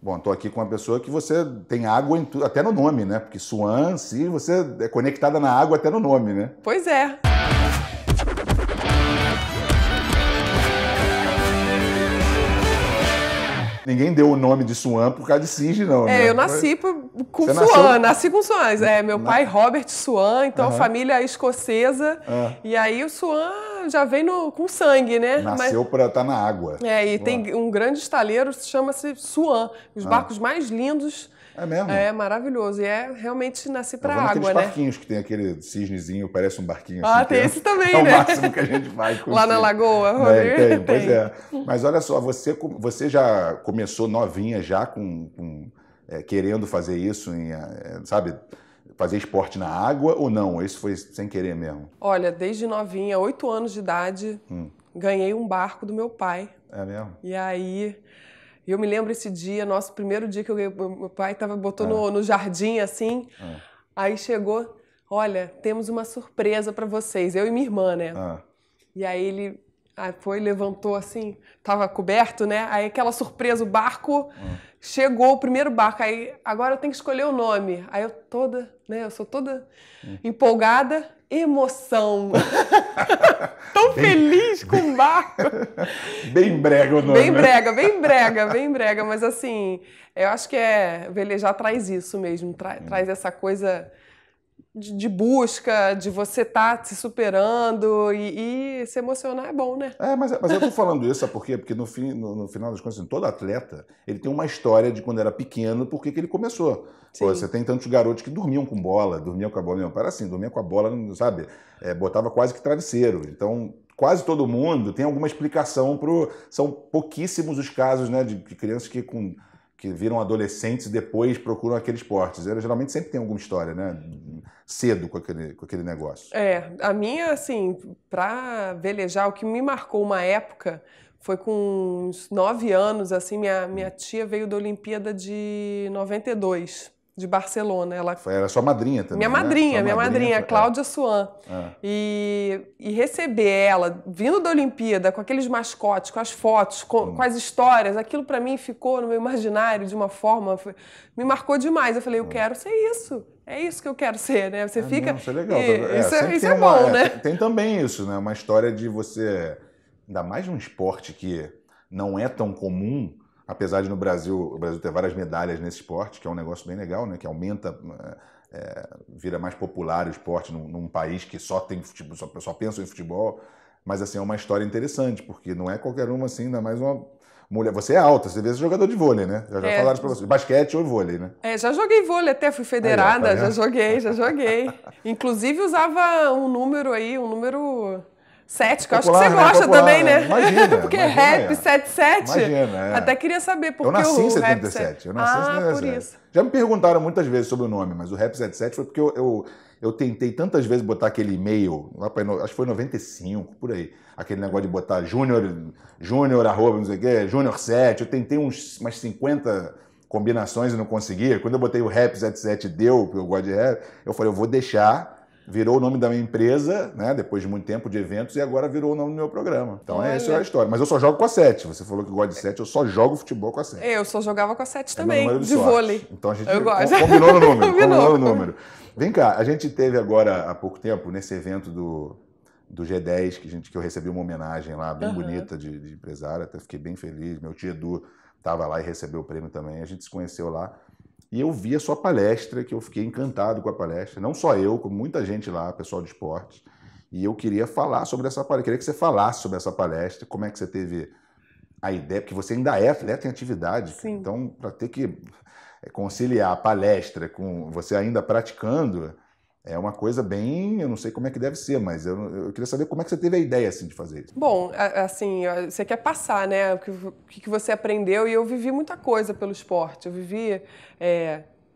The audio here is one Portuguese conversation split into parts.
Bom, estou aqui com uma pessoa que você tem água em até no nome, né? Porque Suan, se você é conectada na água até no nome, né? Pois é. Ninguém deu o nome de Suan por causa de Cisne, não, né? Eu nasci com Você Suan, nasceu... nasci com Suan. Meu pai, Robert Suan, então família escocesa. E aí o Suan já vem com sangue, né? Nasceu para estar na água. E tem um grande estaleiro, chama-se Suan. Os barcos mais lindos. É mesmo? É maravilhoso. E realmente nasci para água, aqueles né? barquinhos que tem aquele cisnezinho, parece um barquinho assim. Tem esse também, né? né? É o máximo que a gente faz com lá na Lagoa, Rodrigo? Pois é. Mas olha só, você já começou novinha já querendo fazer isso, sabe? Fazer esporte na água ou não? Isso foi sem querer mesmo? Olha, desde novinha, 8 anos de idade, ganhei um barco do meu pai. É mesmo? E aí... eu me lembro esse dia, nosso primeiro dia que meu pai botou no jardim assim, aí chegou, olha, temos uma surpresa para vocês, eu e minha irmã, né? E aí ele levantou assim, tava coberto, né? Aí aquela surpresa, o barco, chegou o primeiro barco, aí agora eu tenho que escolher o nome. Aí eu sou toda empolgada, emoção. Tão feliz com o barco. Bem brega o nome. Bem brega. Mas assim, eu acho que velejar traz isso mesmo, traz essa coisa de busca, de você estar se superando e se emocionar é bom, né? Mas eu tô falando isso, sabe por quê? Porque no final das contas, assim, todo atleta, ele tem uma história de quando era pequeno, por que ele começou. Pô, você tem tantos garotos que dormiam com bola, dormiam com a bola, meu pai era assim, dormia com a bola, sabe? Botava quase que travesseiro. Então, quase todo mundo tem alguma explicação são pouquíssimos os casos, né, de crianças que viram adolescentes e depois procuram aquele esporte. Geralmente sempre tem alguma história, né? Cedo com aquele negócio. A minha, assim, pra velejar, o que me marcou uma época foi com uns 9 anos, assim, minha tia veio da Olimpíada de 92, de Barcelona. Era sua madrinha também, minha madrinha, Cláudia Suan. E receber ela, vindo da Olimpíada, com aqueles mascotes, com as fotos, com as histórias, aquilo pra mim ficou no meu imaginário de uma forma, me marcou demais. Eu falei, eu quero ser isso. É isso que eu quero ser, né? Você fica... Isso é legal. Isso é bom, né? Tem também isso, né? Uma história de você... Ainda mais num esporte que não é tão comum, apesar de o Brasil ter várias medalhas nesse esporte, que é um negócio bem legal, né? Que aumenta, vira mais popular o esporte num país que só tem futebol, só pensa em futebol. Mas assim, é uma história interessante, porque não é qualquer uma assim, ainda mais uma mulher. Você é alta, você vê jogador de vôlei, né? Já falaram isso pra você. Basquete ou vôlei, né? Já joguei vôlei, até fui federada, já joguei. Inclusive usava um número 7, que eu acho que você gosta também, né? Imagina. Porque rap 77. Imagina, Até queria saber por que eu nasci em o 77. Eu nasci em 77. Por isso. Já me perguntaram muitas vezes sobre o nome, mas o rap 77 foi porque eu tentei tantas vezes botar aquele e-mail, acho que foi 95, por aí. Aquele negócio de botar júnior, arroba, não sei o quê, júnior 7. Eu tentei umas 50 combinações e não conseguia. Quando eu botei o rap 77 deu, porque eu gosto de rap, eu falei, eu vou deixar. Virou o nome da minha empresa, né? Depois de muito tempo de eventos, e agora virou o nome do meu programa. Então, essa é a história. Mas eu só jogo com a 7. Você falou que gosta de 7, eu só jogo futebol com a 7. Eu só jogava com a 7 também, de vôlei. Então a gente combinou no número. Combinou no número. Vem cá, a gente teve agora, há pouco tempo, nesse evento do G10, que eu recebi uma homenagem lá, bem bonita, de empresária, até fiquei bem feliz. Meu tio Edu estava lá e recebeu o prêmio também. A gente se conheceu lá. E eu vi a sua palestra, que eu fiquei encantado com a palestra. Não só eu, como muita gente lá, pessoal de esporte. E eu queria falar sobre essa palestra. Queria que você falasse sobre essa palestra, como é que você teve a ideia, porque você ainda é atleta em atividade. Sim. Então, para ter que conciliar a palestra com você ainda praticando, é uma coisa bem... Eu não sei como é que deve ser, mas eu queria saber como é que você teve a ideia assim, de fazer isso. Bom, assim, você quer passar, né? O que você aprendeu, e eu vivi muita coisa pelo esporte. Eu vivi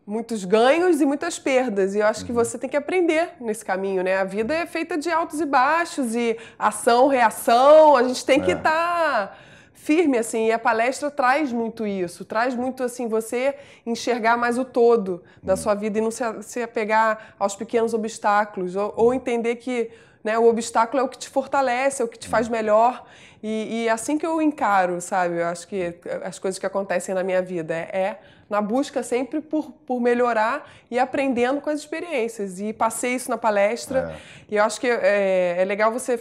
muitos ganhos e muitas perdas, e eu acho que você tem que aprender nesse caminho, né? A vida é feita de altos e baixos, e ação, reação, a gente tem que estar firme, assim, e a palestra traz muito isso, traz muito, assim, você enxergar mais o todo da sua vida e não se apegar aos pequenos obstáculos, ou entender que né? O obstáculo é o que te fortalece, é o que te faz melhor. E assim que eu encaro, sabe? Eu acho que as coisas que acontecem na minha vida na busca sempre por melhorar e aprendendo com as experiências. E passei isso na palestra. E eu acho que é legal você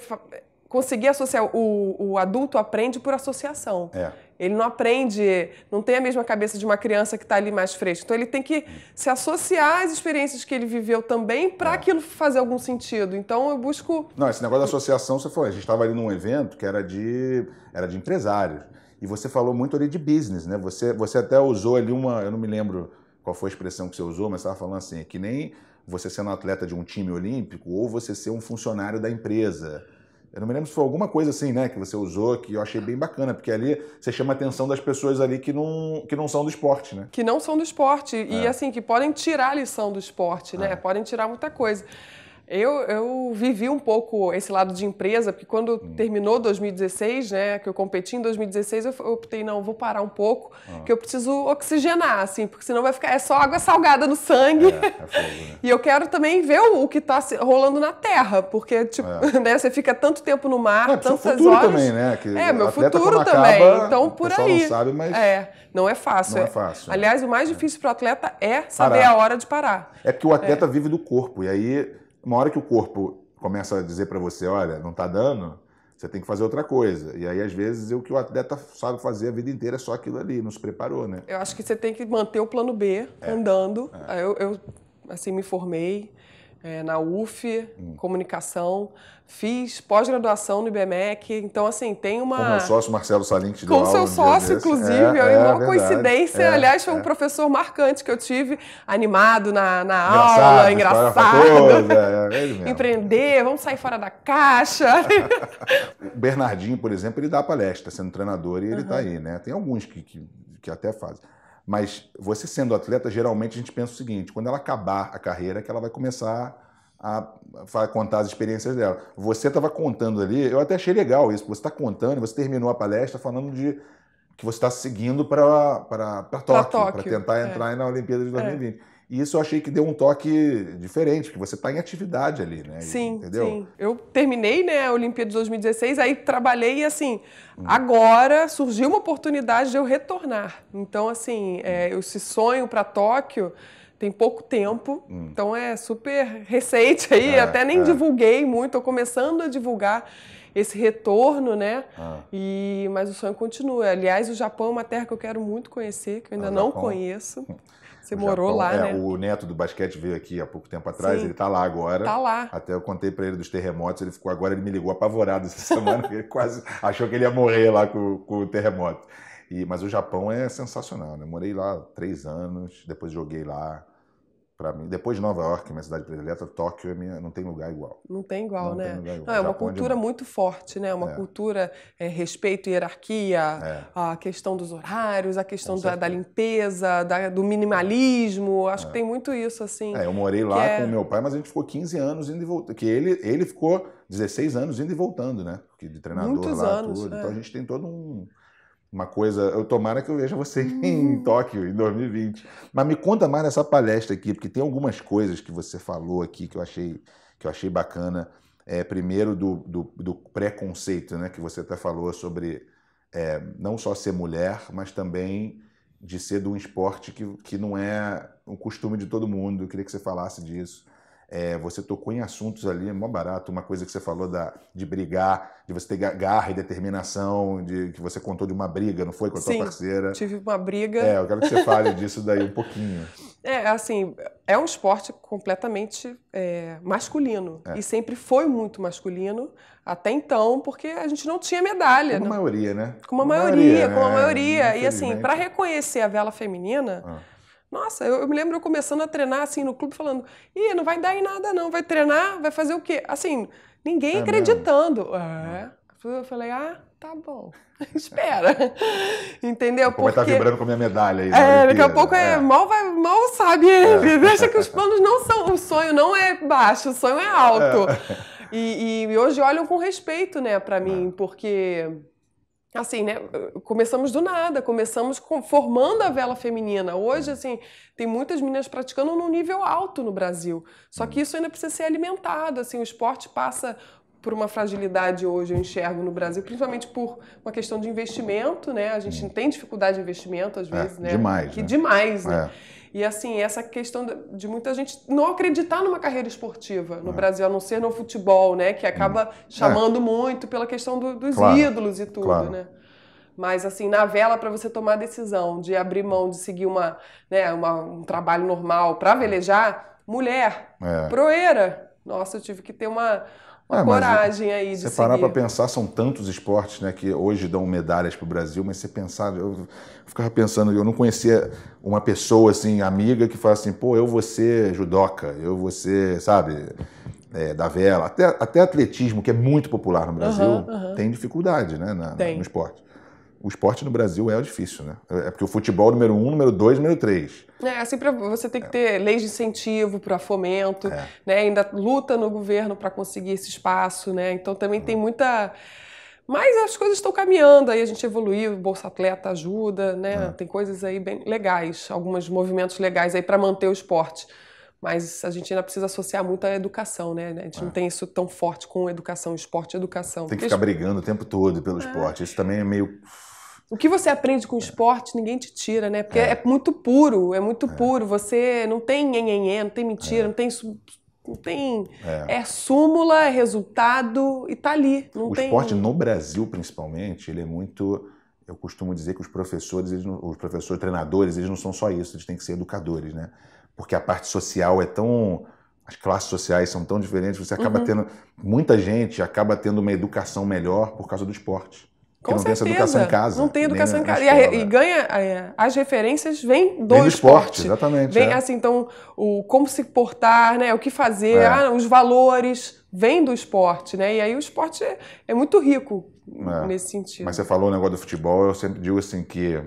conseguir associar. O adulto aprende por associação. Ele não aprende, não tem a mesma cabeça de uma criança que está ali mais fresca. Então ele tem que se associar às experiências que ele viveu também para aquilo fazer algum sentido. Então eu busco... Não, esse negócio da associação, você falou, a gente estava ali num evento que era de empresários. E você falou muito ali de business, né? Você até usou ali eu não me lembro qual foi a expressão que você usou, mas você estava falando assim, que nem você sendo um atleta de um time olímpico ou você ser um funcionário da empresa. Eu não me lembro se foi alguma coisa assim, né, que você usou, que eu achei bem bacana, porque ali você chama a atenção das pessoas ali que não são do esporte, né? Que não são do esporte e, assim, que podem tirar a lição do esporte, né? Podem tirar muita coisa. Eu vivi um pouco esse lado de empresa, porque quando terminou 2016, né, que eu competi em 2016, eu optei, não, vou parar um pouco, que eu preciso oxigenar, assim, porque senão vai ficar só água salgada no sangue. Fogo, né? E eu quero também ver o que está rolando na terra, porque, tipo, né, você fica tanto tempo no mar, tantas futuro horas. Também, né? Que meu futuro também. Acaba, então, por aí. Não sabe, mas... Não é fácil. Não é fácil. Aliás, o mais difícil para o atleta é saber a hora de parar. É que o atleta vive do corpo, e aí... Uma hora que o corpo começa a dizer para você, olha, não tá dando, você tem que fazer outra coisa. E aí, às vezes, o que o atleta sabe fazer a vida inteira é só aquilo ali, não se preparou, né? Eu acho que você tem que manter o plano B andando. Eu assim, me formei na UF, comunicação, fiz pós-graduação no IBMEC, então, assim, tem uma... Com o sócio Marcelo Salim, que te deu aula. Com seu sócio, inclusive, uma coincidência. Aliás, foi um professor marcante que eu tive, animado na aula, engraçado. Empreender, vamos sair fora da caixa. O Bernardinho, por exemplo, ele dá palestra sendo treinador e ele tá aí, né? Tem alguns que até fazem. Mas você sendo atleta, geralmente a gente pensa o seguinte, quando ela acabar a carreira, que ela vai começar a contar as experiências dela. Você estava contando ali, eu até achei legal isso, você está contando, você terminou a palestra falando de que você está seguindo para Tóquio, para tentar entrar na Olimpíada de 2020. E isso eu achei que deu um toque diferente, porque você está em atividade ali, né? Sim, entendeu? Sim. Eu terminei, né, a Olimpíada de 2016, aí trabalhei e, assim, agora surgiu uma oportunidade de eu retornar. Então, assim, esse sonho para Tóquio tem pouco tempo, então é super recente aí, até nem divulguei muito, estou começando a divulgar esse retorno, né? Mas o sonho continua. Aliás, o Japão é uma terra que eu quero muito conhecer, que eu ainda não conheço. Você morou lá, né? O neto do basquete veio aqui há pouco tempo atrás, ele tá lá agora. Tá lá. Até eu contei para ele dos terremotos, agora ele me ligou apavorado essa semana, porque ele quase achou que ele ia morrer lá com o terremoto. Mas o Japão é sensacional, né? Morei lá 3 anos, depois joguei lá. Para mim, depois de Nova York, minha cidade predileta, Tóquio não tem lugar igual. Não tem igual, não né? Tem lugar igual. Não, é uma cultura muito forte, né? Uma cultura, respeito e hierarquia, a questão dos horários, a questão da limpeza, do minimalismo. Acho que tem muito isso, assim. Eu morei lá com o meu pai, mas a gente ficou 15 anos indo e voltando. Que ele ficou 16 anos indo e voltando, né? Porque de treinador Muitos lá, anos, tudo. Então a gente tem todo uma coisa... Tomara que eu veja você em Tóquio, em 2020. Mas me conta mais dessa palestra aqui, porque tem algumas coisas que você falou aqui que eu achei bacana. Primeiro, do preconceito, né? Que você até falou sobre não só ser mulher, mas também de ser de um esporte que não é um costume de todo mundo. Eu queria que você falasse disso. Você tocou em assuntos ali, é mó barato, uma coisa que você falou de brigar, de você ter garra e determinação, que você contou de uma briga, não foi, com a tua parceira? Tive uma briga. Eu quero que você fale disso daí um pouquinho. Assim, é um esporte completamente masculino, e sempre foi muito masculino, até então, porque a gente não tinha medalha. Com uma maioria, né? Com uma maioria. E assim, para reconhecer a vela feminina... Nossa, eu me lembro eu começando a treinar assim no clube falando, não vai dar em nada não, vai treinar, vai fazer o quê? Assim, ninguém acreditando. Eu falei, tá bom, espera. Entendeu? Porque vai estar vibrando com a minha medalha aí. Daqui a pouco mal sabe ele. Deixa que os planos não são, o sonho não é baixo, o sonho é alto. E hoje olham com respeito, né, pra mim, porque... assim, né, começamos do nada, começamos formando a vela feminina. Hoje, assim, tem muitas meninas praticando num nível alto no Brasil. Só que isso ainda precisa ser alimentado, assim, o esporte passa por uma fragilidade hoje, eu enxergo no Brasil, principalmente por uma questão de investimento, né? A gente tem dificuldade de investimento, às vezes, né? Demais, né? Demais, né? E assim, essa questão de muita gente não acreditar numa carreira esportiva no Brasil, a não ser no futebol, né? Que acaba chamando muito pela questão dos ídolos e tudo, né? Mas assim, na vela, para você tomar a decisão de abrir mão de seguir um trabalho normal para velejar, mulher, proeira. Nossa, eu tive que ter uma coragem aí de seguir. Você parar para pensar, são tantos esportes, né, que hoje dão medalhas para o Brasil, mas você pensar, eu ficava pensando, eu não conhecia uma pessoa assim, amiga, que fala assim, pô, eu vou ser judoca, eu vou ser, sabe, da vela. Até atletismo, que é muito popular no Brasil, tem dificuldade, né, no esporte. O esporte no Brasil é difícil, né? É porque o futebol número 1, número 2, número 3. Assim, você tem que ter leis de incentivo para fomento, né? Ainda luta no governo para conseguir esse espaço, né? Então também tem muita... Mas as coisas estão caminhando, aí a gente evoluiu, o Bolsa Atleta ajuda, né? Tem coisas aí bem legais, alguns movimentos legais aí para manter o esporte. Mas a gente ainda precisa associar muito à educação, né? A gente não tem isso tão forte com educação, esporte e educação. Tem que ficar brigando o tempo todo pelo esporte. Isso também é meio... O que você aprende com o esporte, ninguém te tira, né? Porque é muito puro, puro. Você não tem nhenhenhé, não tem mentira, não tem... É súmula, é resultado e tá ali. O esporte no Brasil, principalmente, ele é muito... Eu costumo dizer que os professores, treinadores, eles não são só isso, eles têm que ser educadores, né? Porque a parte social é tão... As classes sociais são tão diferentes, você acaba tendo... Muita gente acaba tendo uma educação melhor por causa do esporte. Porque não tem essa educação em casa. Não tem educação em casa. E ganha... As referências vêm do esporte. Exatamente. Vem assim, então, como se portar, né? O que fazer, os valores, vêm do esporte, né? E aí o esporte é muito rico nesse sentido. Mas você falou o negócio do futebol, eu sempre digo assim que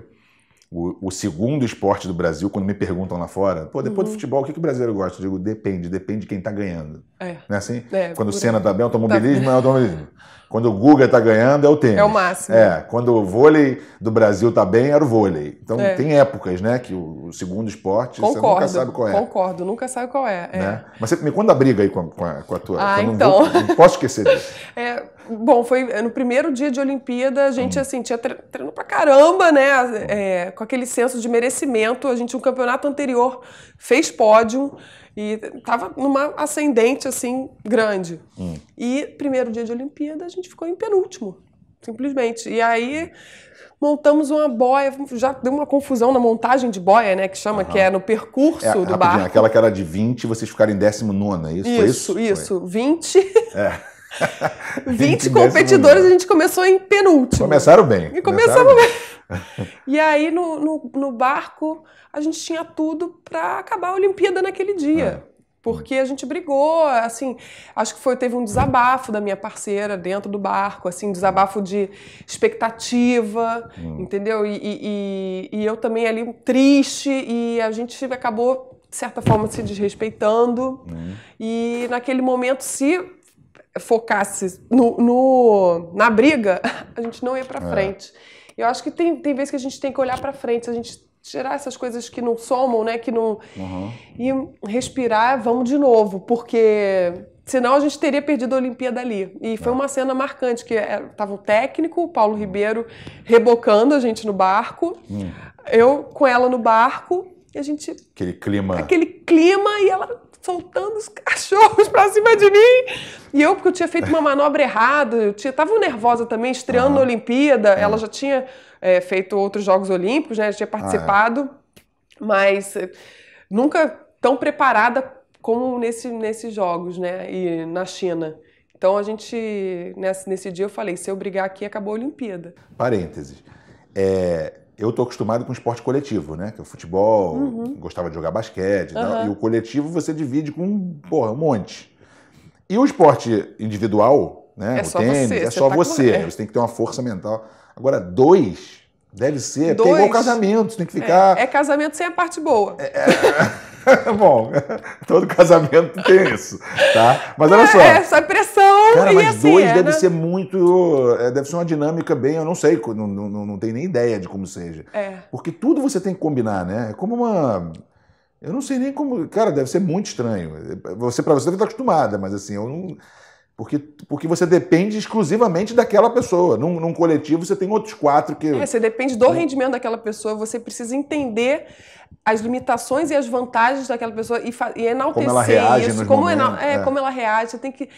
o segundo esporte do Brasil, quando me perguntam lá fora, pô, depois do futebol, o que o brasileiro gosta? Eu digo, depende de quem tá ganhando. Não é assim? Quando o Senna tá bem, automobilismo é automobilismo. Quando o Guga tá ganhando, é o tênis. É o máximo. Quando o vôlei do Brasil tá bem, era o vôlei. Então tem épocas, né, que o segundo esporte, você nunca sabe qual é. Concordo, nunca sabe qual é. Né? Mas você me conta a briga aí com a tua... Então... Não posso esquecer disso. Bom, foi no primeiro dia de Olimpíada, a gente assim, tinha treino pra caramba, né? Com aquele senso de merecimento. A gente, no campeonato anterior, fez pódio e tava numa ascendente, assim, grande. E primeiro dia de Olimpíada, a gente ficou em penúltimo, simplesmente. E aí montamos uma boia, já deu uma confusão na montagem de boia, né? Que chama, que é no percurso do barco. Aquela que era de 20, vocês ficaram em 19ª, é isso? Isso. 20... 20 competidores, a gente começou em penúltimo. Começaram bem. Começamos bem. E aí, no barco, a gente tinha tudo para acabar a Olimpíada naquele dia. Porque a gente brigou, assim, acho que teve um desabafo da minha parceira dentro do barco, assim, desabafo de expectativa, entendeu? E eu também ali triste, e a gente acabou, de certa forma, se desrespeitando. E naquele momento, se focasse na briga, a gente não ia pra frente. Eu acho que tem vezes que a gente tem que olhar pra frente, a gente tirar essas coisas que não somam, né, que não... E respirar, vamos de novo, porque senão a gente teria perdido a Olimpíada ali. E foi uma cena marcante, que tava o técnico, o Paulo Ribeiro, rebocando a gente no barco, eu com ela no barco, e a gente... Aquele clima, e ela soltando os cachorros pra cima de mim. E eu, porque eu tinha feito uma manobra errada, eu tava nervosa também, estreando na Olimpíada, ela já tinha feito outros Jogos Olímpicos, né, já tinha participado, mas nunca tão preparada como nesses Jogos, né, e na China. Então a gente, nesse dia eu falei, se eu brigar aqui, acabou a Olimpíada. Parênteses. Eu tô acostumado com esporte coletivo, né? Que é o futebol, gostava de jogar basquete, e o coletivo você divide com, um monte. E o esporte individual, né? O tênis, é só você. Você tem que ter uma força mental. Agora, deve ser, porque é igual casamento, você tem que ficar... É casamento sem a parte boa. Bom, todo casamento tem isso, tá? Mas olha só. Essa pressão. Cara, mas assim, dois deve ser muito... Deve ser uma dinâmica bem... Eu não sei, não tenho nem ideia de como seja. Porque tudo você tem que combinar, né? É como uma... Eu não sei nem como... Cara, deve ser muito estranho. Pra você deve estar acostumada, mas assim, eu não... Porque você depende exclusivamente daquela pessoa. Num coletivo você tem outros 4 que... Você depende do rendimento daquela pessoa, você precisa entender as limitações e as vantagens daquela pessoa e enaltecer como ela reage isso. Como ela reage. Você tem que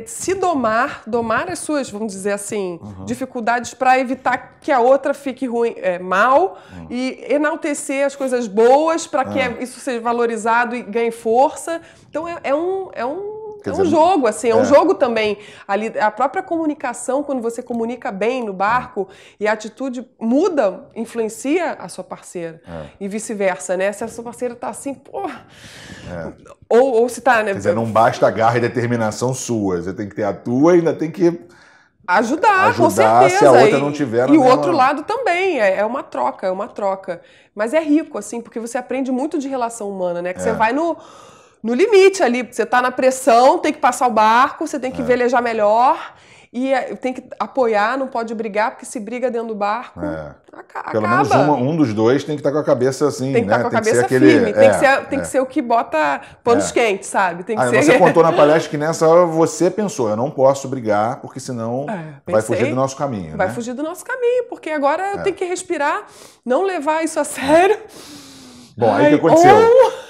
se domar as suas, vamos dizer assim, dificuldades para evitar que a outra fique ruim, mal, e enaltecer as coisas boas para que isso seja valorizado e ganhe força. Então é um jogo, assim, é um jogo também. Ali, a própria comunicação, quando você comunica bem no barco e a atitude muda, influencia a sua parceira. E vice-versa, né? Se a sua parceira tá assim, ou se tá... Né? Quer dizer, não basta garra e determinação sua. Você tem que ter a tua e ainda tem que... Ajudar, com certeza. Se a outra não tiver... E o outro lado também, é uma troca, Mas é rico, assim, porque você aprende muito de relação humana, né? Que você vai no limite ali, você tá na pressão, tem que passar o barco, você tem que velejar melhor e tem que apoiar, não pode brigar, porque se briga dentro do barco, acaba. Pelo menos um dos dois tem que estar com a cabeça assim, tem que né? estar com a cabeça firme, tem que ser o que bota panos quentes, sabe? Tem que ser... Você contou na palestra que nessa hora você pensou, eu não posso brigar, porque senão vai fugir do nosso caminho, Vai fugir do nosso caminho, porque agora eu tenho que respirar, não levar isso a sério. Bom, aí o que aconteceu?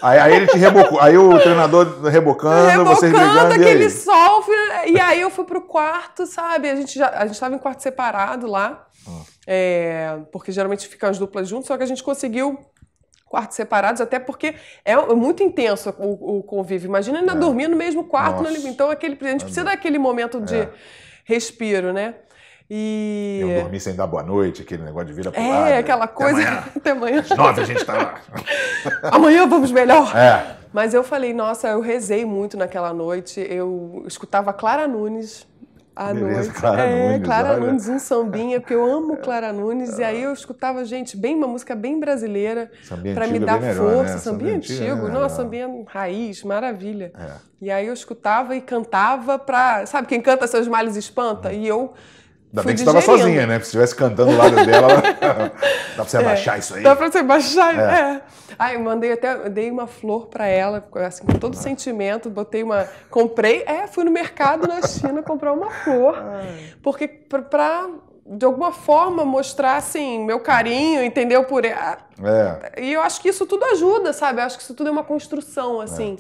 Aí ele te rebocou. Aí o treinador rebocando vocês brigando. Aquele sol. E aí eu fui pro quarto, sabe? A gente estava em quarto separado lá. Porque geralmente ficam as duplas juntas, só que a gente conseguiu quartos separados, até porque é muito intenso o convívio. Imagina ainda dormir no mesmo quarto. Então a gente precisa daquele momento de respiro, né? Eu dormi sem dar boa noite, aquele negócio de vira pro lado. Aquela coisa. Até amanhã. Às 9 a gente tá lá. Amanhã vamos melhor. Mas eu falei, nossa, eu rezei muito naquela noite. Eu escutava Clara Nunes à noite. Clara Nunes, um sambinha, porque eu amo Clara Nunes. E aí eu escutava, gente, uma música bem brasileira para me dar força. Né? Sambinha antigo, nossa, sambinha raiz, maravilha. E aí eu escutava e cantava pra... Sabe, quem canta seus males espanta? E eu... Ainda bem que você estava sozinha, né? Se estivesse cantando do lado dela, dá pra você abaixar isso aí. Dá pra você abaixar, Aí eu dei uma flor pra ela, assim, com todo sentimento, comprei, fui no mercado na China comprar uma flor, porque pra de alguma forma mostrar, assim, meu carinho, entendeu? Por ela. E eu acho que isso tudo ajuda, sabe? Eu acho que isso tudo é uma construção, assim.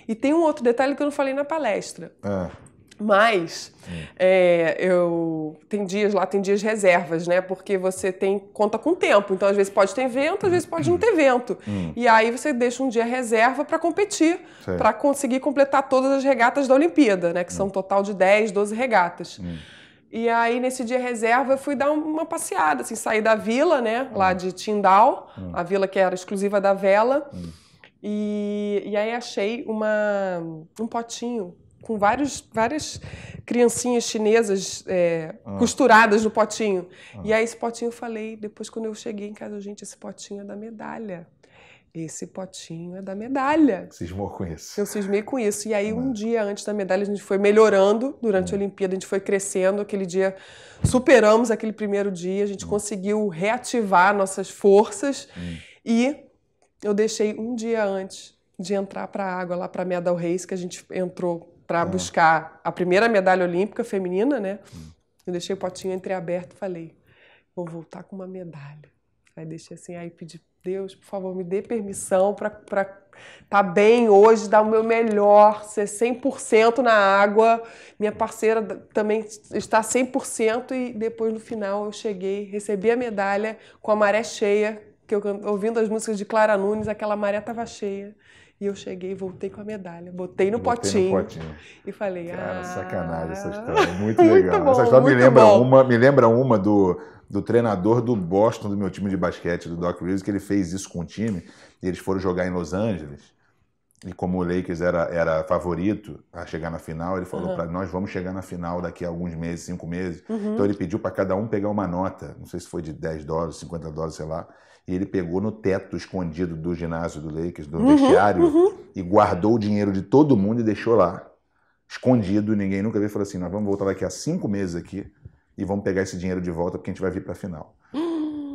E tem um outro detalhe que eu não falei na palestra. Mas tem dias reservas, né? Porque você conta com tempo. Então, às vezes pode ter vento, às vezes pode não ter vento. E aí você deixa um dia reserva para competir, para conseguir completar todas as regatas da Olimpíada, né? Que são um total de 10, 12 regatas. E aí, nesse dia reserva, eu fui dar uma passeada, assim, saí da vila, né? Lá de Qingdao, a vila que era exclusiva da vela. E aí achei um potinho com várias criancinhas chinesas costuradas no potinho. E aí esse potinho eu falei, depois quando eu cheguei em casa, gente, esse potinho é da medalha. Esse potinho é da medalha. Cismou com isso. Eu cismei com isso. E aí um dia antes da medalha a gente foi melhorando durante a Olimpíada, a gente foi crescendo. Aquele dia superamos aquele primeiro dia, a gente conseguiu reativar nossas forças e eu deixei um dia antes de entrar para a água lá para a Medal Race, que a gente entrou para buscar a primeira medalha olímpica feminina, né? Eu deixei o potinho entreaberto e falei, vou voltar com uma medalha. Aí deixei assim, aí pedi, Deus, por favor, me dê permissão para estar bem hoje, dar o meu melhor, ser 100% na água. Minha parceira também está 100% e depois no final eu cheguei, recebi a medalha com a maré cheia, que eu ouvindo as músicas de Clara Nunes, aquela maré estava cheia. E eu cheguei, voltei com a medalha, botei no potinho e falei, cara, sacanagem essa história, muito legal. Bom, essa história me lembra uma do treinador do Boston, do meu time de basquete, do Doc Rivers, que ele fez isso com o time, e eles foram jogar em Los Angeles, E como o Lakers era favorito a chegar na final, ele falou para nós vamos chegar na final daqui a alguns meses, 5 meses. Então ele pediu para cada um pegar uma nota, não sei se foi de $10, $50, sei lá. E ele pegou no teto escondido do ginásio do Lakers, do vestiário, e guardou o dinheiro de todo mundo e deixou lá, escondido. Ninguém nunca viu e falou assim, nós vamos voltar daqui a 5 meses aqui e vamos pegar esse dinheiro de volta porque a gente vai vir para a final.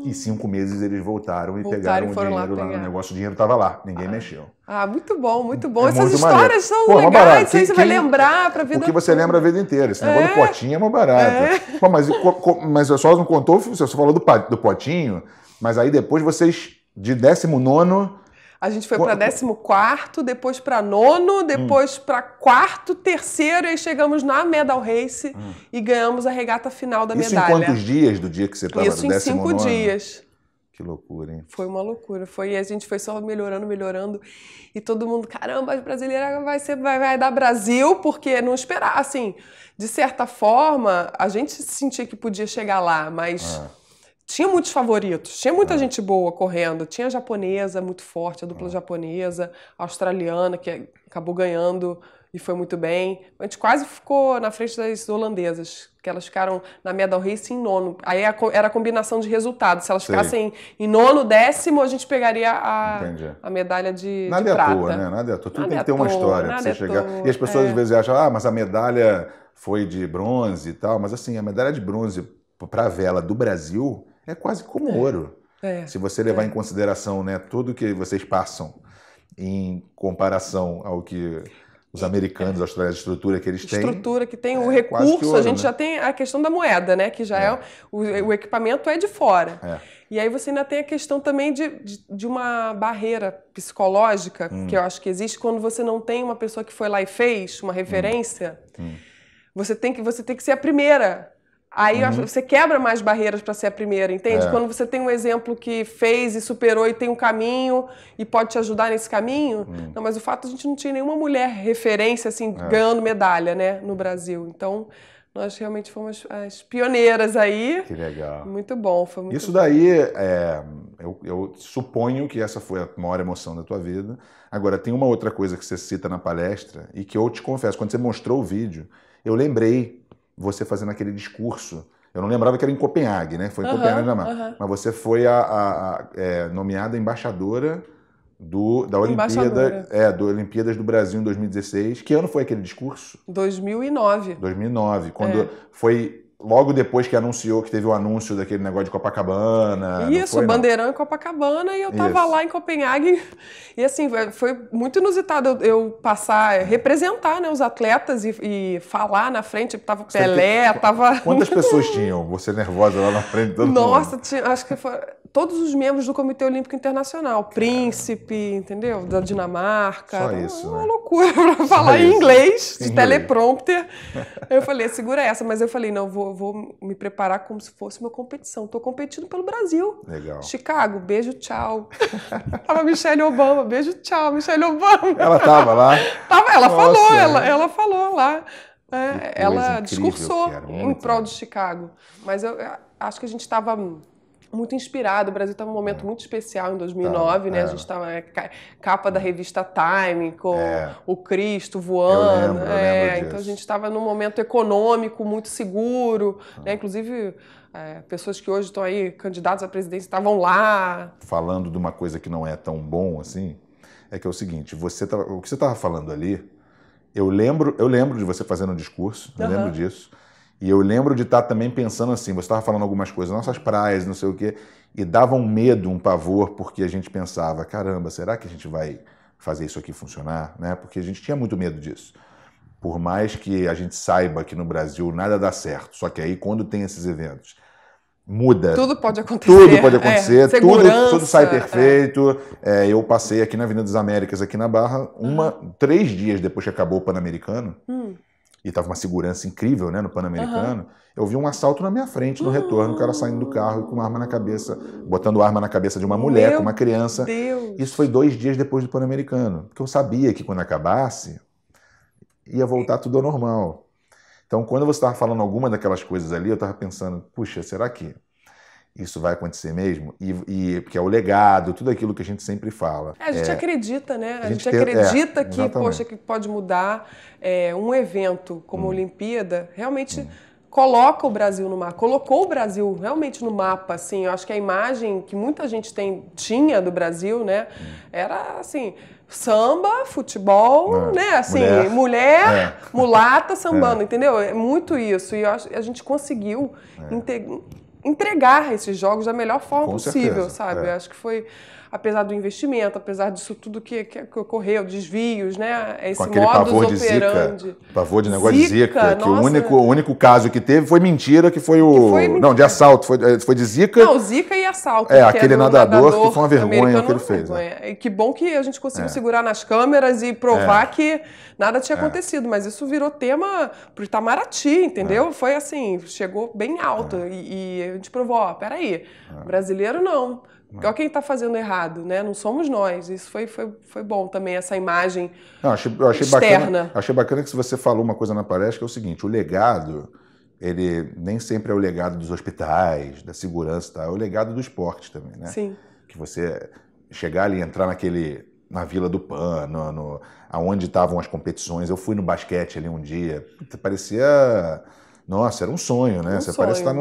E 5 meses eles voltaram e pegaram o dinheiro lá no negócio. O dinheiro estava lá, ninguém mexeu. Ah, muito bom, muito bom. Essas histórias são legais, isso aí você vai lembrar para a vida. O que você lembra a vida inteira. Esse negócio do potinho é uma barata. Pô, mas você só não contou, você só falou do potinho, mas aí depois vocês, de 19º... A gente foi para 14º, depois para 9º, depois para 4º, 3º, e aí chegamos na Medal Race e ganhamos a regata final da medalha. Isso em quantos dias do dia que você estava no 19º? Isso em 5 dias. Que loucura, hein? Foi uma loucura. A gente foi só melhorando. E todo mundo, caramba, a brasileira vai dar Brasil, porque não esperava. Assim, de certa forma, a gente sentia que podia chegar lá, mas... Tinha muitos favoritos, tinha muita gente boa correndo, tinha a japonesa muito forte, a dupla japonesa, a australiana, que acabou ganhando e foi muito bem. A gente quase ficou na frente das holandesas, que elas ficaram na Medal Race em 9º. Aí era a combinação de resultados. Se elas ficassem em 9º, 10º, a gente pegaria a medalha de prata. Nada é à toa, né? Nada é à toa. Tudo tem que ter uma história pra você chegar. E as pessoas às vezes acham, mas a medalha foi de bronze e tal. Mas assim, a medalha de bronze para a vela do Brasil é quase como ouro. Se você levar em consideração, né, tudo que vocês passam em comparação ao que os americanos, australianos, a estrutura que eles têm. Estrutura que tem, o recurso, ouro, a gente já tem a questão da moeda, né, que já o equipamento é de fora. E aí você ainda tem a questão também de uma barreira psicológica, que eu acho que existe quando você não tem uma pessoa que foi lá e fez uma referência. Você tem que ser a primeira. Aí você quebra mais barreiras para ser a primeira, entende? Quando você tem um exemplo que fez e superou e tem um caminho e pode te ajudar nesse caminho. Não, mas o fato a gente não tinha nenhuma mulher referência assim ganhando medalha, né, no Brasil. Então nós realmente fomos as pioneiras aí. Que legal. Muito bom, foi muito Isso bom. daí, eu suponho que essa foi a maior emoção da tua vida. Agora, tem uma outra coisa que você cita na palestra e que eu te confesso, quando você mostrou o vídeo, eu lembrei você fazendo aquele discurso. Eu não lembrava que era em Copenhague, né? Foi em Copenhague, mas você foi nomeada embaixadora da Olimpíadas do Brasil em 2016. Que ano foi aquele discurso? 2009. 2009, quando foi logo depois que anunciou, que teve o anúncio daquele negócio de Copacabana. Isso, o bandeirão em Copacabana, e eu tava lá em Copenhague. E assim, foi muito inusitado eu passar, representar, né, os atletas e falar na frente. Tava Pelé, tava... Quantas pessoas tinham? Você nervosa lá na frente de todo mundo? Nossa, acho que todos os membros do Comitê Olímpico Internacional. Príncipe, entendeu? Da Dinamarca. Só isso, uma né? loucura pra falar em inglês, de teleprompter. Eu falei, segura essa. Mas eu falei, não, vou me preparar como se fosse uma competição. Tô competindo pelo Brasil. Legal. Chicago, beijo, tchau. Tava Michelle Obama, beijo, tchau, Michelle Obama. Ela tava lá? Ela falou, ela falou lá. Ela discursou em prol de Chicago. Mas eu acho que a gente estava muito inspirado. O Brasil estava num momento muito especial em 2009, né? A gente estava capa da revista Time, com o Cristo voando. Eu lembro então a gente estava num momento econômico muito seguro, né? Inclusive pessoas que hoje estão aí candidatos à presidência estavam lá. Falando de uma coisa que não é tão bom assim, é que é o seguinte: o que você estava falando ali, eu lembro de você fazendo um discurso, eu lembro disso. E eu lembro de estar também pensando assim, você estava falando algumas coisas, nossas praias, não sei o quê, e dava um medo, um pavor, porque a gente pensava, caramba, será que a gente vai fazer isso aqui funcionar? Né? Porque a gente tinha muito medo disso. Por mais que a gente saiba que no Brasil nada dá certo, só que aí quando tem esses eventos, muda. Tudo pode acontecer. Tudo pode acontecer, tudo sai perfeito. Eu passei aqui na Avenida das Américas, aqui na Barra, 3 dias depois que acabou o Pan-Americano, e tava uma segurança incrível, né, no Pan-Americano, eu vi um assalto na minha frente, no retorno, o cara saindo do carro com uma arma na cabeça, botando arma na cabeça de uma mulher, com uma criança. Deus. Isso foi 2 dias depois do Pan-Americano, porque eu sabia que quando acabasse, ia voltar tudo ao normal. Então, quando você estava falando alguma daquelas coisas ali, eu estava pensando, puxa, será que isso vai acontecer mesmo, porque é o legado, tudo aquilo que a gente sempre fala. A gente acredita, né? A gente acredita que, poxa, que pode mudar. Um evento como a Olimpíada realmente coloca o Brasil no mapa, colocou o Brasil realmente no mapa, assim. Eu acho que a imagem que muita gente tinha do Brasil, né, era assim, samba, futebol, né, assim, mulher mulata sambando, entendeu? É muito isso. E a gente conseguiu entregar esses jogos da melhor forma possível, sabe? Eu acho que foi, apesar do investimento, apesar disso tudo que ocorreu, desvios, né? Esse modus operandi. Pavor de negócio de Zika, que o único caso que teve foi mentira, que foi não, de assalto, foi de Zika. Não, Zika e assalto. Aquele nadador que foi uma vergonha o que ele fez. E que bom que a gente conseguiu segurar nas câmeras e provar que nada tinha acontecido, mas isso virou tema pro Itamaraty, entendeu? Foi assim, chegou bem alto e a gente provou, peraí, brasileiro não. Olha quem está fazendo errado, né? Não somos nós. Isso foi bom também, essa imagem externa. Achei bacana que você falou uma coisa na palestra, que é o seguinte, o legado, ele nem sempre é o legado dos hospitais, da segurança, tá? É o legado do esporte também, né? Sim. Que você chegar ali, entrar na Vila do Pan, aonde estavam as competições. Eu fui no basquete ali um dia, parecia... Nossa, era um sonho, né? Você parece estar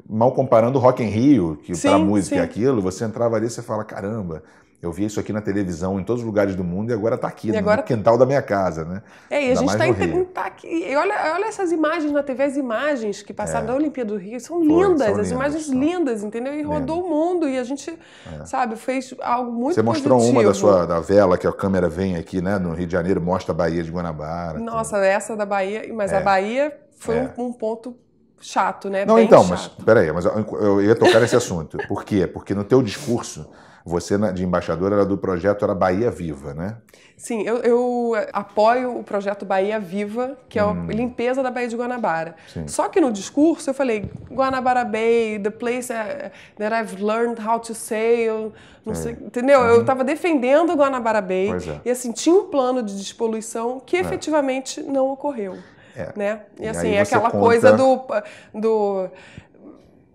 mal comparando o Rock in Rio, que para música é aquilo, você entrava ali e você fala, caramba, eu vi isso aqui na televisão em todos os lugares do mundo e agora está aqui, no quintal da minha casa, né? E a gente tá aqui. E olha essas imagens na TV, as imagens que passaram da Olimpíada do Rio, são lindas, as imagens lindas, entendeu? E rodou o mundo e a gente, sabe, fez algo muito positivo. Você mostrou uma da vela, que a câmera vem aqui, né, no Rio de Janeiro, mostra a Baía de Guanabara. Nossa, essa da Bahia, mas a Bahia foi um ponto chato, né? Não, então, mas peraí, mas eu ia tocar nesse assunto. Por quê? Porque no teu discurso, você de embaixadora era do projeto, era Bahia Viva, né? Sim, eu apoio o projeto Bahia Viva, que é a limpeza da Baía de Guanabara. Sim. Só que no discurso eu falei, Guanabara Bay, the place that I've learned how to sail, não sei, entendeu? Eu estava defendendo Guanabara Bay e assim, tinha um plano de despoluição que efetivamente não ocorreu. Né? E assim, é aquela coisa do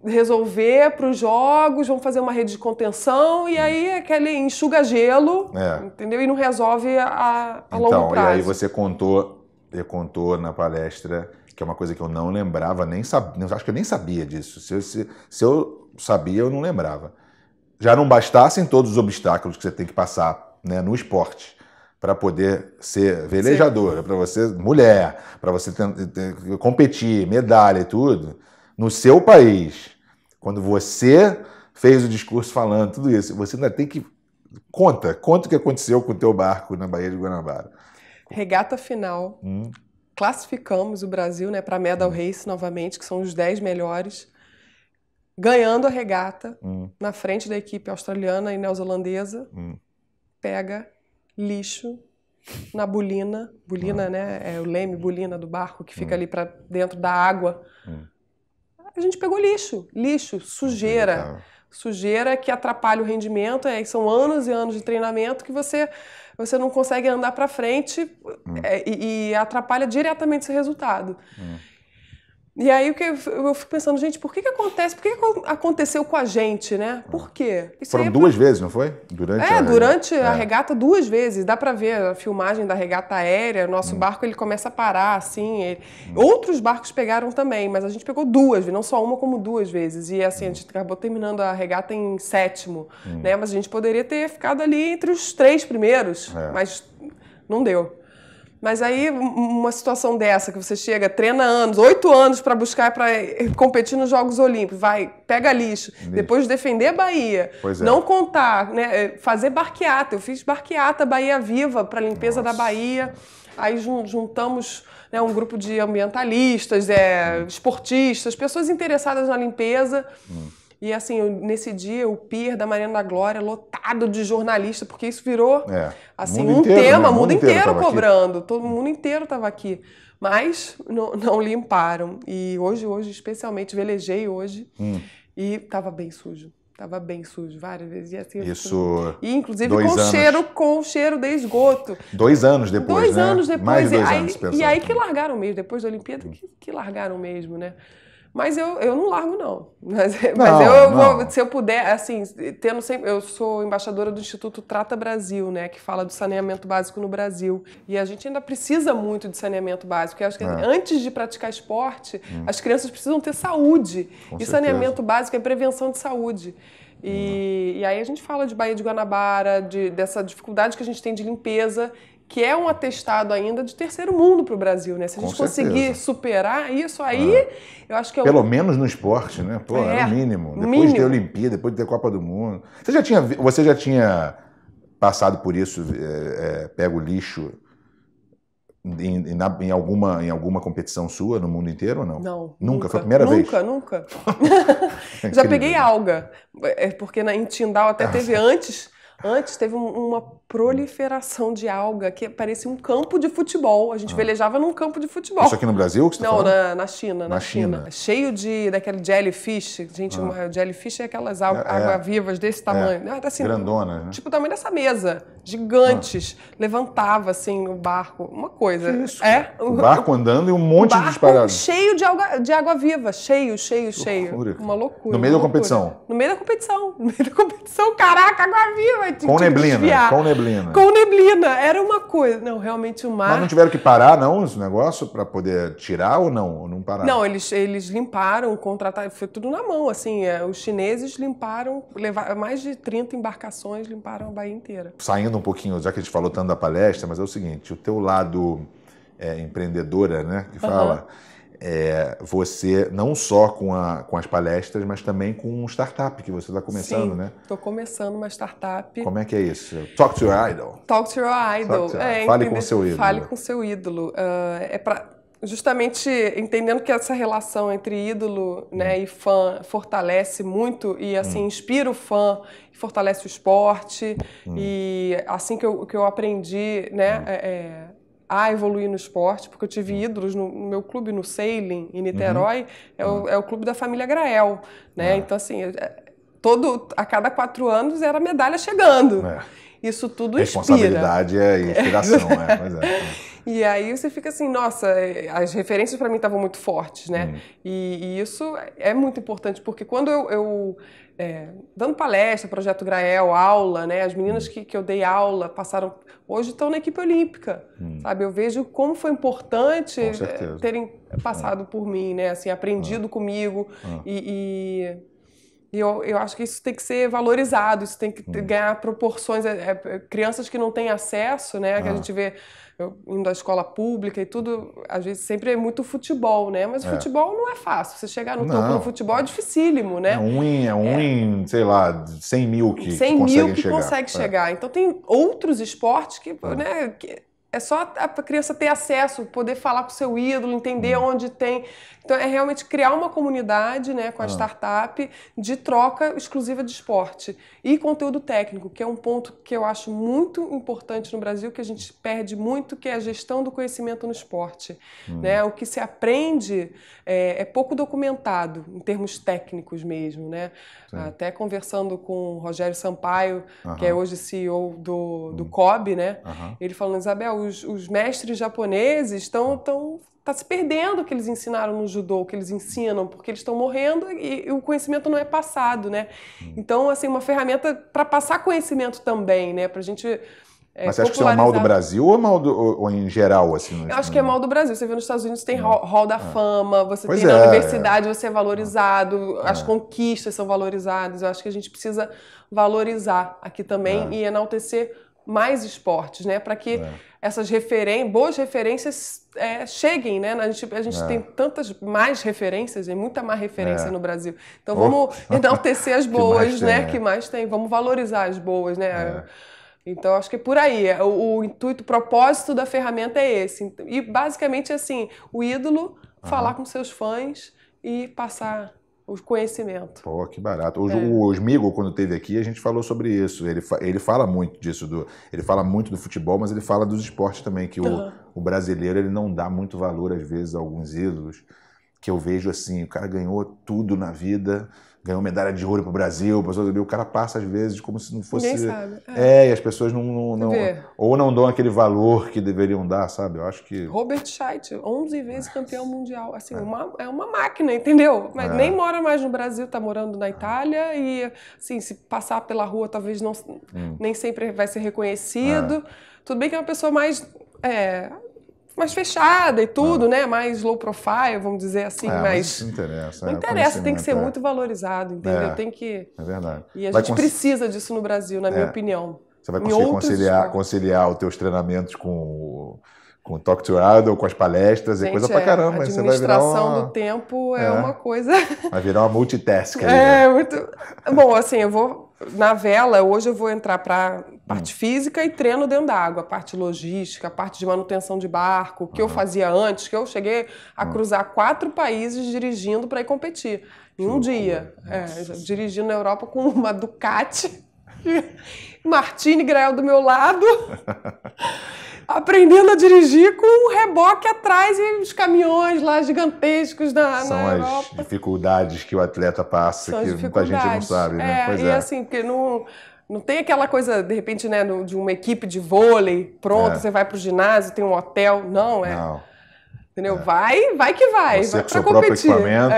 resolver para os jogos, vamos fazer uma rede de contenção e aí aquele enxuga-gelo, entendeu? E não resolve a longo prazo. E aí você contou na palestra, que é uma coisa que eu não lembrava, acho que eu nem sabia disso. Se eu sabia, eu não lembrava. Já não bastassem todos os obstáculos que você tem que passar, né, no esporte, para poder ser velejadora, para você mulher, para você competir, medalha e tudo, no seu país, quando você fez o discurso falando tudo isso, você ainda tem que... Conta o que aconteceu com o teu barco na Baía de Guanabara. Regata final, classificamos o Brasil, né, para a Medal Race novamente, que são os 10 melhores, ganhando a regata, na frente da equipe australiana e neozelandesa, pega lixo na bulina, né, é o leme, bulina do barco que fica ali para dentro da água. A gente pegou lixo, sujeira que atrapalha o rendimento, são anos e anos de treinamento que você não consegue andar para frente e atrapalha diretamente esse resultado. E aí eu fico pensando, gente, por que acontece? Por que aconteceu com a gente, né? Por quê? Foram 2 vezes, não foi? Durante a regata 2 vezes. Dá pra ver a filmagem da regata aérea. Nosso barco, ele começa a parar, assim. Outros barcos pegaram também, mas a gente pegou 2 vezes, não só uma, como 2 vezes. E assim, a gente acabou terminando a regata em 7º, né? Mas a gente poderia ter ficado ali entre os 3 primeiros, mas não deu. Mas aí, uma situação dessa, que você chega, treina 8 anos para buscar, para competir nos Jogos Olímpicos, pega lixo, depois defender a Bahia, não contar, né, fazer barqueata. Eu fiz barqueata Bahia Viva para limpeza da Bahia, aí juntamos, né, um grupo de ambientalistas, esportistas, pessoas interessadas na limpeza. E assim, nesse dia, o pier da Marina da Glória lotado de jornalistas, porque isso virou assim, tema, o mundo inteiro cobrando. Todo mundo inteiro estava aqui. Mas não limparam. E hoje, especialmente, velejei hoje e estava bem sujo. Estava bem sujo, várias vezes. E assim, e inclusive com cheiro de esgoto. 2 anos depois, 2 anos depois. Mais de 2 anos, e aí que largaram mesmo, depois da Olimpíada, que largaram mesmo, né? Mas eu não largo, não. Mas se eu puder, assim, tendo sempre... Eu sou embaixadora do Instituto Trata Brasil, né? Que fala do saneamento básico no Brasil. E a gente ainda precisa muito de saneamento básico. Eu acho que antes de praticar esporte, as crianças precisam ter saúde. E saneamento básico é prevenção de saúde. E aí a gente fala de Baía de Guanabara, dessa dificuldade que a gente tem de limpeza, que é um atestado ainda de terceiro mundo para o Brasil, né? Se a gente conseguir superar isso aí, eu acho que é Pelo menos no esporte, né? Pô, é o mínimo. Depois de ter Olimpíada, depois de ter Copa do Mundo. Você já tinha passado por isso, pego lixo em alguma competição sua no mundo inteiro ou não? Não. Nunca? Foi a primeira vez? Nunca. Já peguei alga. Porque em Tindal até teve antes teve uma proliferação de alga que parecia um campo de futebol. A gente velejava num campo de futebol. Isso aqui no Brasil que você tá falando? Na China. Na China. Cheio daquele jellyfish. Gente, jellyfish é aquelas água-vivas desse tamanho. Assim, grandonas, né? Tipo o tamanho dessa mesa. Gigantes. Levantava, assim, o barco. Uma coisa. Que isso? O barco andando e um monte de disparados. Cheio de água-viva. Cheio. Loucura. Uma loucura. No meio da competição? No meio da competição. Caraca, água-viva. Com neblina. Com neblina. Era uma coisa. Não, realmente o mar... Mas não tiveram que parar, não, esse negócio, para poder tirar ou não? Ou não pararam? Não, eles limparam, contrataram, foi tudo na mão, assim. Os chineses limparam, mais de 30 embarcações limparam a Bahia inteira. Saindo um pouquinho, já que a gente falou tanto da palestra, mas é o seguinte, o teu lado empreendedora, né, que fala... você não só com as palestras, mas também com um startup que você está começando, né? Estou começando uma startup. Como é que é isso? Talk to your idol. Talk to your idol. Fale com seu ídolo. Fale com seu ídolo. Justamente entendendo que essa relação entre ídolo, né, e fã fortalece muito e assim inspira o fã, fortalece o esporte e assim que eu aprendi, né, a evoluir no esporte, porque eu tive ídolos no meu clube, no Sailing, em Niterói, é o clube da família Grael, né? Então, assim, a cada 4 anos era medalha chegando. Isso tudo inspira. Responsabilidade é inspiração, né? Pois é. E aí você fica assim, nossa, as referências para mim estavam muito fortes, né? E isso é muito importante, porque quando eu dando palestra, Projeto Grael, aula, né? As meninas que eu dei aula hoje estão na equipe olímpica, sabe? Eu vejo como foi importante terem passado por mim, né? Assim, aprendido comigo e eu acho que isso tem que ser valorizado, isso tem que ganhar proporções. Crianças que não têm acesso, né? Que a gente vê indo à escola pública e tudo, às vezes sempre é muito futebol, né? Mas o futebol não é fácil. Você chegar no topo do futebol é dificílimo, né? É um em, sei lá, 100 mil que 100 mil que consegue chegar. Então tem outros esportes que, né, é só a criança ter acesso, poder falar com o seu ídolo, entender onde tem. Então, é realmente criar uma comunidade, né, com a startup de troca exclusiva de esporte e conteúdo técnico, que é um ponto que eu acho muito importante no Brasil, que a gente perde muito, que é a gestão do conhecimento no esporte. Né? O que se aprende é pouco documentado, em termos técnicos mesmo. Né? Até conversando com o Rogério Sampaio, que é hoje CEO do COB, né? Ele falando, Isabel, os mestres japoneses tá se perdendo o que eles ensinaram no judô, o que eles ensinam, porque eles estão morrendo e o conhecimento não é passado, né? Então, assim, uma ferramenta para passar conhecimento também, né? Pra gente Mas você acha que isso é um mal do Brasil ou em geral, assim? Eu acho que é mal do Brasil. Você vê nos Estados Unidos tem Hall da Fama, você tem na universidade, você é valorizado, as conquistas são valorizadas. Eu acho que a gente precisa valorizar aqui também e enaltecer mais esportes, né? Para que essas boas referências cheguem, né? A gente tem tantas mais referências, muita mais referência no Brasil. Então vamos enaltecer as boas, né? Que mais tem. Vamos valorizar as boas, né? Então acho que é por aí. O intuito, o propósito da ferramenta é esse. E basicamente assim, o ídolo falar com seus fãs e passar o conhecimento. Pô, que barato. O Smigo, quando esteve aqui, a gente falou sobre isso. Ele fala muito disso, ele fala muito do futebol, mas ele fala dos esportes também, que o brasileiro ele não dá muito valor, às vezes, a alguns ídolos, que eu vejo assim, o cara ganhou tudo na vida, ganhou medalha de ouro pro Brasil, o cara passa às vezes como se não fosse... Ninguém sabe. E as pessoas ou não dão aquele valor que deveriam dar, sabe? Eu acho que... Robert Scheidt, 11 vezes campeão mundial, assim, é uma máquina, entendeu? Mas nem mora mais no Brasil, tá morando na Itália e, assim, se passar pela rua talvez nem sempre vai ser reconhecido. Tudo bem que é uma pessoa mais fechada e tudo, né? Mais low profile, vamos dizer assim, mas não interessa. Não interessa, tem que ser muito valorizado, entendeu? Tem que... É verdade. E a gente precisa disso no Brasil, na minha opinião. Você vai conseguir conciliar os teus treinamentos com o Talk to Idol, com as palestras, é coisa pra caramba. A administração do tempo é uma coisa... Vai virar uma multitask. Muito... Bom, assim, na vela, hoje eu vou entrar para parte física e treino dentro da água, a parte logística, a parte de manutenção de barco, que eu fazia antes, que eu cheguei a cruzar 4 países dirigindo para ir competir em um dia. Dirigindo na Europa com uma Ducati, Martini Grael do meu lado, aprendendo a dirigir com um reboque atrás e os caminhões lá gigantescos na Europa. São as dificuldades que o atleta passa, que muita gente não sabe, né? Assim, porque não tem aquela coisa, de repente, né, de uma equipe de vôlei, pronto, você vai pro ginásio, tem um hotel. Não. Entendeu? Vai que vai. Você vai com seu próprio equipamento,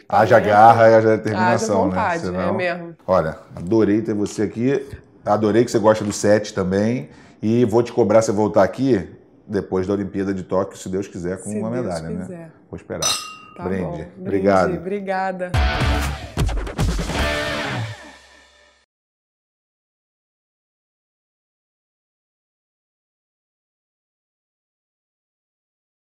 haja garra e haja determinação, haja vontade, né? É mesmo. Olha, adorei ter você aqui, adorei que você gosta do set também, e vou te cobrar você voltar aqui depois da Olimpíada de Tóquio, se Deus quiser, com uma medalha, né? Vou esperar. Tá Brinde. bom. Obrigado. Obrigada.